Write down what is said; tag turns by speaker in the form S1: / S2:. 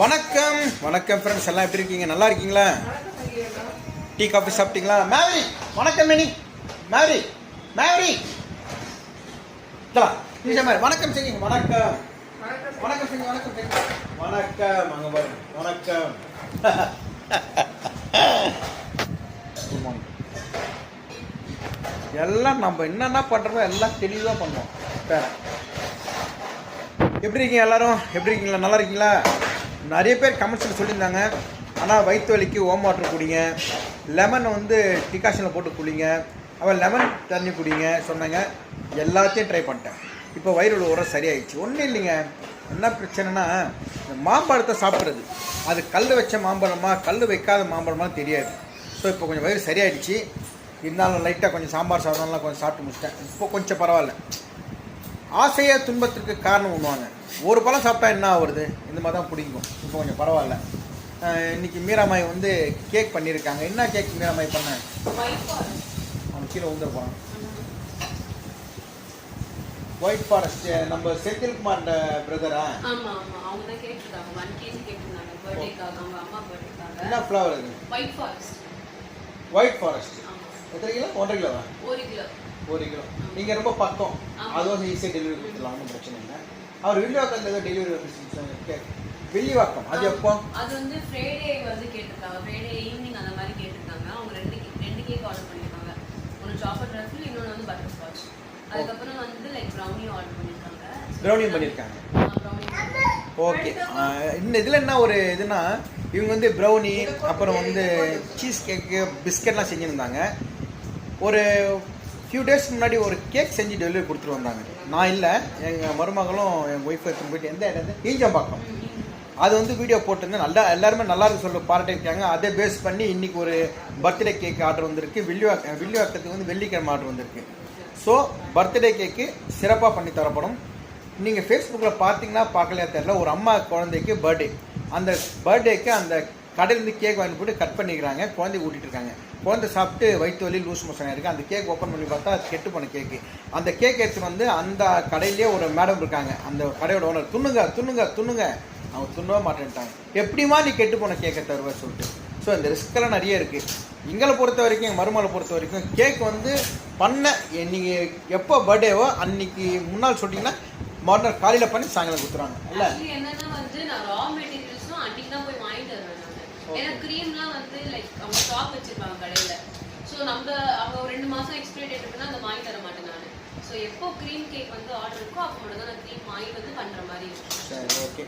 S1: வணக்கம் வணக்கம் ஃப்ரெண்ட்ஸ், எல்லாம் எப்படி இருக்கீங்க? நல்லா இருக்கீங்களா? டீ காஃபி சாப்பிட்டீங்களா? மேரி வணக்கம். மேனி மேரி மேரி வணக்கம் செய்யுங்க. வணக்கம் வணக்கம் செய்யுங்க. வணக்கம் செய்யுங்க. வணக்கம் அங்கே பாருங்க. வணக்கம். Good morning. எல்லாம் நம்ம என்னென்ன பண்ணுறோமோ எல்லாம் தெளிவாக பண்ணுவோம். எப்படி இருக்கீங்க எல்லாரும்? எப்படி இருக்கீங்களா? நல்லா இருக்கீங்களா? நிறைய பேர் கமெண்ட்ஸில் சொல்லியிருந்தாங்க, ஆனால் வயிற்று வலிக்கு ஓம் வாட்டர் குடிங்க, லெமன் டிகாஷனில் போட்டு குடிங்க, அவன் லெமன் தண்ணி குடிங்க சொன்னாங்க. எல்லாத்தையும் ட்ரை பண்ணிட்டேன். இப்போ வயிறு உரம் சரியாயிடுச்சு. ஒன்றும் இல்லைங்க. என்ன பிரச்சனைனா, இந்த மாம்பழத்தை சாப்பிட்றது, அது கல் வச்ச மாம்பழமா கல் வைக்காத மாம்பழமா தெரியாது. ஸோ இப்போ கொஞ்சம் வயிறு சரியாயிடுச்சு. இருந்தாலும் லைட்டாக கொஞ்சம் சாம்பார் சாதம்லாம் கொஞ்சம் சாப்பிட்டு முடிச்சிட்டேன். இப்போ கொஞ்சம் பரவாயில்ல. ஆசையை துன்பத்திற்கு காரணம் பண்ணுவாங்க. ஒரு பழம் சாப்பிட்டா என்ன ஆகுறது? இந்த மாதிரி தான் பிடிக்கும். இப்போ கொஞ்சம் பரவாயில்ல. இன்றைக்கி மீராமாய் கேக் பண்ணியிருக்காங்க. என்ன கேக் மீராமாய் பண்ண? அவன் கீழே வந்துருப்பான். ஒயிட் ஃபாரஸ்ட் நம்ம செந்தில்குமார் பிரதரா? என்ன ஃப்ளவர் இது? White forest. எத்தனை கிலோ? 1.5 கிலோவா? 1 கிலோ. நீங்கள் ரொம்ப பக்கம், அதுவும் ஈஸியாக டெலிவரி கொடுத்துடலாம், ஒன்றும் பிரச்சனை இல்லை. அவர் வில்லிவாக்கத்தில் ஏதோ டெலிவரி வில்லிவாக்கம். அது எப்போ?
S2: அது ஃப்ரைடே கேட்டிருக்காங்க. ஃப்ரைடே ஈவினிங் அந்த மாதிரி கேட்டிருக்காங்க. அவங்க ரெண்டு கேக் ஆர்டர் பண்ணியிருக்காங்க. ஒன்று சாக்லேட் ரஃபில், இன்னொன்று பட்டர் ஸ்காட்ச். அதுக்கப்புறம் லைக் ப்ரௌனி ஆர்டர் பண்ணியிருக்காங்க.
S1: ப்ரௌனியும் பண்ணியிருக்காங்க. ஓகே. இந்த இதில் என்ன ஒரு இதுனா, இவங்க ப்ரௌனி, அப்புறம் சீஸ் கேக்கு, பிஸ்கெட்லாம் செஞ்சுருந்தாங்க. ஒரு ஃபியூ டேஸ் முன்னாடி ஒரு கேக் செஞ்சு டெலிவரி கொடுத்துட்டு வந்தாங்க. நான் இல்லை, எங்கள் மருமகளும் எங்கள் ஒய்ஃபை எடுத்துகிட்டு போயிட்டு எந்த இடம்? ஈஞ்சம்பாக்கம். அது வீடியோ போட்டிருந்தேன். நல்லா எல்லாருமே நல்லா இருக்கு சொல்லி பாராட்டியிருக்காங்க. அதை பேஸ் பண்ணி இன்றைக்கி ஒரு பர்த்டே கேக் ஆர்டர் வந்திருக்கு. வில்லிவாக்கத்துக்கு வெள்ளிக்கிழமை ஆர்டர் வந்திருக்கு. ஸோ பர்த்டே கேக்கு சிறப்பாக பண்ணி தரப்படும். நீங்கள் ஃபேஸ்புக்கில் பார்த்தீங்கன்னா பார்க்கலையா தெரியல, ஒரு அம்மா குழந்தைக்கு பர்த்டே. அந்த பர்த்டேக்கு அந்த கடையிலேருந்து கேக் வாங்கி போட்டு கட் பண்ணிக்கிறாங்க. குழந்தை ஊட்டிகிட்டு இருக்காங்க. குழந்தை சாப்பிட்டு வயிற்று வலி லூஸ் மோஷன் இருக்குது. அந்த கேக் ஓப்பன் பண்ணி பார்த்தா அது கெட்டு போன கேக்கு. அந்த கேக் எடுத்து அந்த கடையிலேயே ஒரு மேடம் இருக்காங்க, அந்த கடையோட ஓனர், துண்ணுங்க துண்ணுங்க துண்ணுங்க, அவங்க துண்ணவே மாட்டேன்ட்டாங்க. எப்படிமா நீ கெட்டு போன கேக்கை தருவ சொல்லிட்டு. ஸோ இந்த ரிஸ்க்கெல்லாம் நிறைய இருக்குது. எங்களை பொறுத்த வரைக்கும், எங்கள் மருமகளை பொறுத்த வரைக்கும் கேக் பண்ண நீங்கள் எப்போ பர்த்டேவோ அன்னைக்கு முன்னால் சொல்லிட்டீங்கன்னா மறுநாள் காலையில் பண்ணி சாயங்காலம் கொடுத்துருவாங்க. இல்லை
S2: ஏன்னா கிரீம்லாம் லைக் அவங்க ஸ்டாக் வச்சிருப்பாங்க கடையில. ஸோ அவங்க 2 மாசம் எக்ஸ்பைரி டேட் இருக்குன்னா அதை வாங்கி தர மாட்டேன் நான். ஸோ எப்போ க்ரீம் கேக் ஆர்டர் இருக்கோ அப்போ மட்டும் தான் நான் க்ரீம் வாங்கி பண்ற மாதிரி இருக்கும்.
S1: சரி, ஓகே.